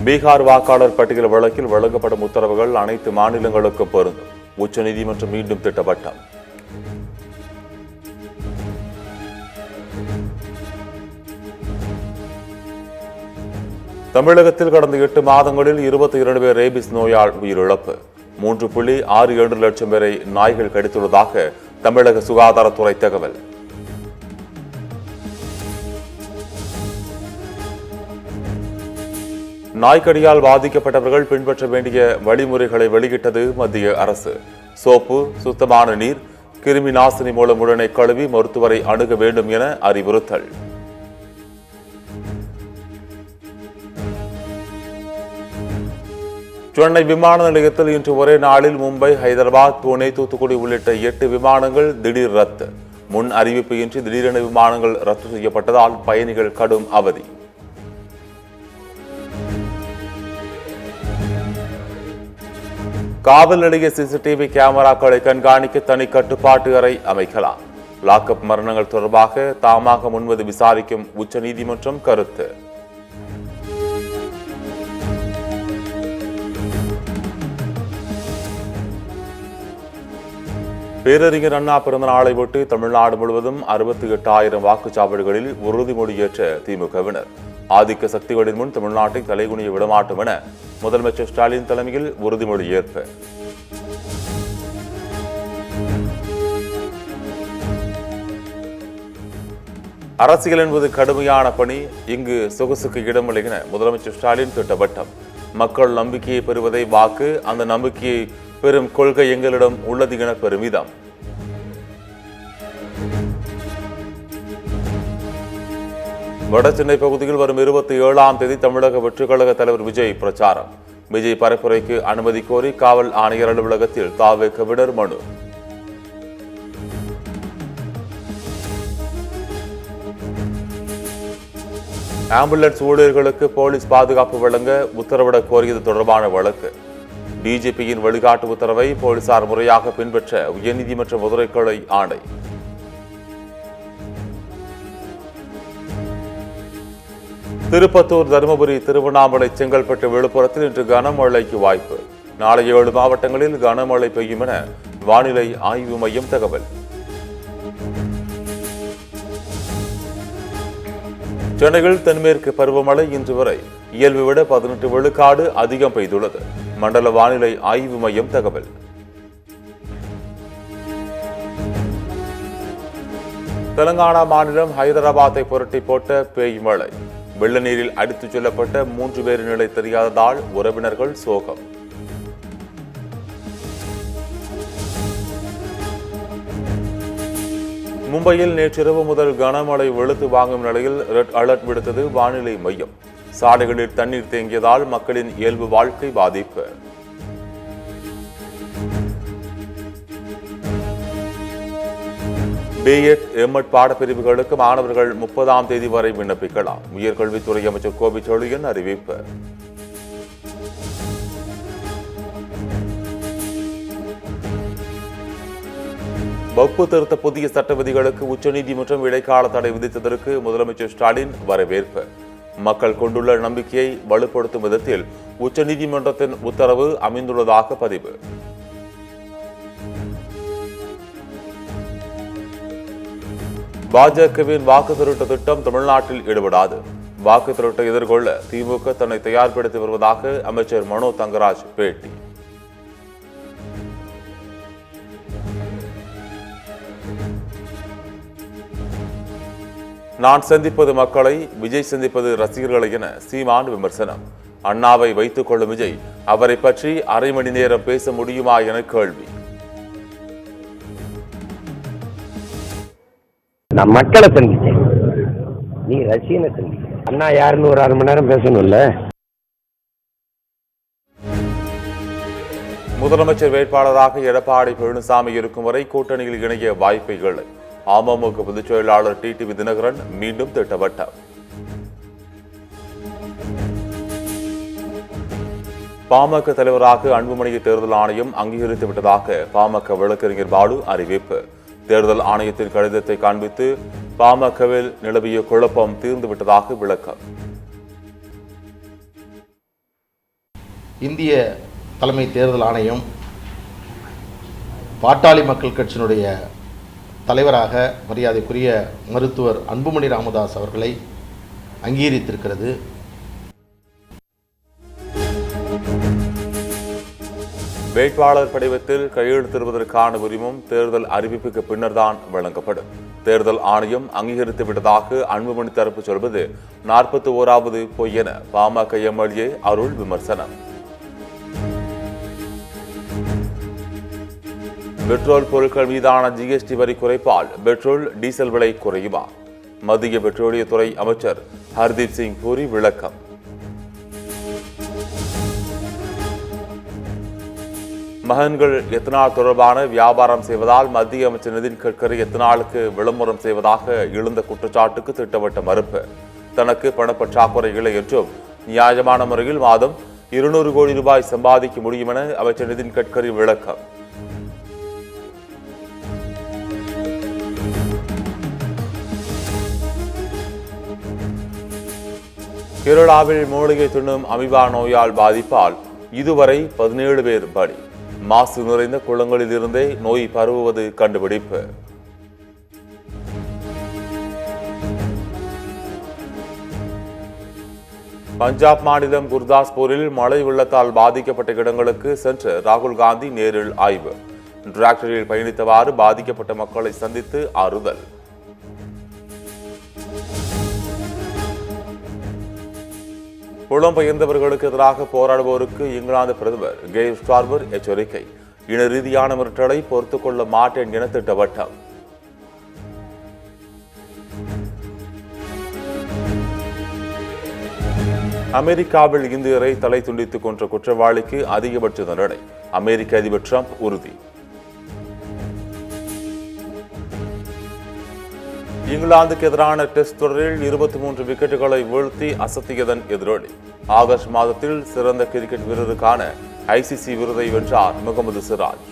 பீகார் வாக்காளர் பட்டியல் வழக்கில் வழங்கப்படும் உத்தரவுகள் அனைத்து மாநிலங்களுக்கும் பொருந்தும். உச்சநீதிமன்றம் மீண்டும் திட்டவட்டம். தமிழகத்தில் கடந்த 8 மாதங்களில் 22 பேர் ரேபிஸ் நோயால் உயிரிழப்பு. 3.67 லட்சம் பேரை நாய்கள் கடித்துள்ளதாக தமிழக சுகாதாரத்துறை தகவல். நாய்க்கடியால் பாதிக்கப்பட்டவர்கள் பின்பற்ற வேண்டிய வழிமுறைகளை வெளியிட்டது மத்திய அரசு. சோப்பு, சுத்தமான நீர், கிருமி நாசினி மூலம் உடனே கழுவி மருத்துவரை அணுக வேண்டும் என அறிவுறுத்தல். சென்னை விமான நிலையத்தில் இன்று ஒரே நாளில் மும்பை, ஹைதராபாத், புனே, தூத்துக்குடி உள்ளிட்ட 8 விமானங்கள் திடீர் ரத்து. முன் அறிவிப்பு இன்றி திடீரென விமானங்கள் ரத்து செய்யப்பட்டதால் பயணிகள் கடும் அவதி. காவல் நிலைய சிசிடிவி கேமராக்களை கண்காணிக்க தனி கட்டுப்பாட்டு அறை அமைக்கலாம். லாக்அப் மரணங்கள் தொடர்பாக தாமாக முன்வந்து விசாரிக்கும் உச்சநீதிமன்றம் கருத்து. பேரறிஞர் அண்ணா பிறந்த நாளை ஒட்டி தமிழ்நாடு முழுவதும் 68,000 வாக்குச்சாவடிகளில் உறுதிமொழி ஏற்ற திமுகவினர். ஆதிக்க சக்திகளின் முன் தமிழ்நாட்டை தலைகுனிய விடமாட்டோம் என முதலமைச்சர் ஸ்டாலின் தலைமையில் உறுதிமொழி ஏற்பு. அரசியல் என்பது கடுமையான பணி, இங்கு சொகுசுக்கு இடமில்லை என முதலமைச்சர் ஸ்டாலின் திட்டவட்டம். மக்கள் நம்பிக்கையை பெறுவதை வாக்கு, அந்த நம்பிக்கையை பெரும் கொள்கை எங்களிடம் உள்ளது என பெருமிதம். வடசென்னை பகுதியில் வரும் 27ஆம் தேதி தமிழக வெற்றிக் கழக தலைவர் விஜய் பிரச்சாரம். விஜய் பரப்புரைக்கு அனுமதி கோரி காவல் ஆணையர் அலுவலகத்தில் தாவேகவினர் மனு. ஆம்புலன்ஸ் ஊழியர்களுக்கு போலீஸ் பாதுகாப்பு வழங்க உத்தரவிட கோரியது தொடர்பான வழக்கு. டிஜிபியின் வழிகாட்டு உத்தரவை போலீசார் முறையாக பின்பற்ற உயர்நீதிமன்ற மதுரை கிளை ஆணை. திருப்பத்தூர், தருமபுரி, திருவண்ணாமலை, செங்கல்பட்டு, விழுப்புரத்தில் இன்று கனமழைக்கு வாய்ப்பு. நாளை 7 மாவட்டங்களில் கனமழை பெய்யும் என வானிலை ஆய்வு மையம் தகவல். சென்னையில் தென்மேற்கு பருவமழை இன்று வரை இயல்பை விட 18 விழுக்காடு அதிகம் பெய்துள்ளது. மண்டல வானிலை ஆய்வு மையம் தகவல். தெலங்கானா மாநிலம் ஹைதராபாத்தை புரட்டி போட்ட பேய் மழை. வெள்ள நீரில் அடித்துச் செல்லப்பட்ட 3 பேரின் நிலை தெரியாததால் உறவினர்கள் சோகம். மும்பையில் நேற்றிரவு முதல் கனமழை வெளுத்து வாங்கும் நிலையில் ரெட் அலர்ட் விடுத்தது வானிலை மையம். சாலைகளில் தண்ணீர் தேங்கியதால் மக்களின் இயல்பு வாழ்க்கை பாதிப்பு. பிஎட், எம்எட் பாடப்பிரிவுகளுக்கு மாணவர்கள் 30ஆம் தேதி வரை விண்ணப்பிக்கலாம். உயர்கல்வித்துறை அமைச்சர் கோபி செழியன் அறிவிப்பு. வக்பு திருத்த புதிய சட்ட விதிகளுக்கு உச்சநீதிமன்றம் இடைக்கால தடை விதித்ததற்கு முதலமைச்சர் ஸ்டாலின் வரவேற்பு. மக்கள் கொண்டுள்ள நம்பிக்கையை வலுப்படுத்தும் விதத்தில் உச்சநீதிமன்றத்தின் உத்தரவு அமைந்துள்ளதாக பதிவு. பாஜகவின் வாக்கு திருட்ட திட்டம் தமிழ்நாட்டில் ஈடுபடாது. வாக்கு திருட்டை எதிர்கொள்ள திமுக தன்னை தயார்படுத்தி வருவதாக அமைச்சர் மனோ தங்கராஜ் பேட்டி. நான் சந்திப்பது மக்களை, விஜய் சந்திப்பது ரசிகர்களை என சீமான் விமர்சனம். அண்ணாவை வைத்துக் கொள்ளும் விஜய் அவரை பற்றி அரை மணி நேரம் பேச முடியுமா என கேள்வி. நான் மக்களை சந்திச்சேன், நீ ரசிகனை சந்திச்ச. அண்ணா யாருன்னு ஒரு அரை மணி நேரம் பேசணும்ல. முதலமைச்சர் வேட்பாளராக எடப்பாடி பழனிசாமி இருக்கும் வரை கூட்டணியில் இணைய வாய்ப்பை இல்லை. அமமுக பொதுச் செயலாளர் டிடிவி தினகரன் மீண்டும் திட்டவட்டம். பாமக தலைவராக அன்புமணியை தேர்தல் ஆணையம் அங்கீகரித்து விட்டதாக பாமக வழக்கறிஞர் பாலு அறிவிப்பு. தேர்தல் ஆணையத்தின் கடிதத்தை காண்பித்து பாமகவில் நிலவிய குழப்பம் தீர்ந்துவிட்டதாக விளக்கம். இந்திய தலைமை தேர்தல் ஆணையம் பாட்டாளி மக்கள் கட்சியினுடைய தலைவராக மரியாதைக்குரிய மருத்துவர் அன்புமணி ராமதாஸ் அவர்களை அங்கீகரித்திருக்கிறது. வேட்பாளர் படிவத்தில் கையெழுத்திடுவதற்கான உரிமம் தேர்தல் அறிவிப்புக்கு பின்னர்தான் வழங்கப்படும். தேர்தல் ஆணையம் அங்கீகரித்து விட்டதாக அன்புமணி தரப்பு சொல்வது 41வது பொய் என பாமக எம்எல்ஏ அருள் விமர்சனம். பெட்ரோல் பொருட்கள் மீதான ஜிஎஸ்டி வரி குறைப்பால் பெட்ரோல் டீசல் விலை குறையுமா? மத்திய பெட்ரோலியத்துறை அமைச்சர் ஹர்தீப் சிங் பூரி விளக்கம். மகன்கள் எத்தனால் தொடர்பான வியாபாரம் செய்வதால் மத்திய அமைச்சர் நிதின் கட்கரி எத்தனாலுக்கு விளம்பரம் செய்வதாக எழுந்த குற்றச்சாட்டுக்கு திட்டவட்ட மறுப்பு. தனக்கு பணப்பற்றாக்குறை இல்லை என்றும் நியாயமான முறையில் மாதம் 200 கோடி ரூபாய் சம்பாதிக்க முடியும் என அமைச்சர் நிதின் கட்கரி விளக்கம். கேரளாவில் மூலிகை தின்னும் அமீபா நோயால் பாதிப்பால் இதுவரை 17 பேர் பலி. மாசு நிறைந்த குளங்களில் இருந்தே நோய் பரவுவது கண்டுபிடிப்பு. பஞ்சாப் மாநிலம் குர்தாஸ்பூரில் மழை வெள்ளத்தால் பாதிக்கப்பட்ட இடங்களுக்கு சென்று ராகுல் காந்தி நேரில் ஆய்வு. டிராக்டரில் பயணித்தவாறு பாதிக்கப்பட்ட மக்களை சந்தித்து ஆறுதல். புலம்பெயர்ந்தவர்களுக்கு எதிராக போராடுவோருக்கு இங்கிலாந்து பிரதமர் கெய்ர் ஸ்டார்மர் எச்சரிக்கை. இன ரீதியான மிரட்டலை பொறுத்துக் கொள்ள மாட்டேன் என திட்டவட்டம். அமெரிக்காவில் இந்தியரை தலை துண்டித்துக் கொன்ற குற்றவாளிக்கு அதிகபட்ச தண்டனை. அமெரிக்க அதிபர் டிரம்ப் உறுதி. இங்கிலாந்துக்கு எதிரான டெஸ்ட் தொடரில் 23 விக்கெட்டுகளை வீழ்த்தி அசத்தியதன் எதிரொலி. ஆகஸ்ட் மாதத்தில் சிறந்த கிரிக்கெட் வீரருக்கான ICC விருதை வென்றார் முகமது சிராஜ்.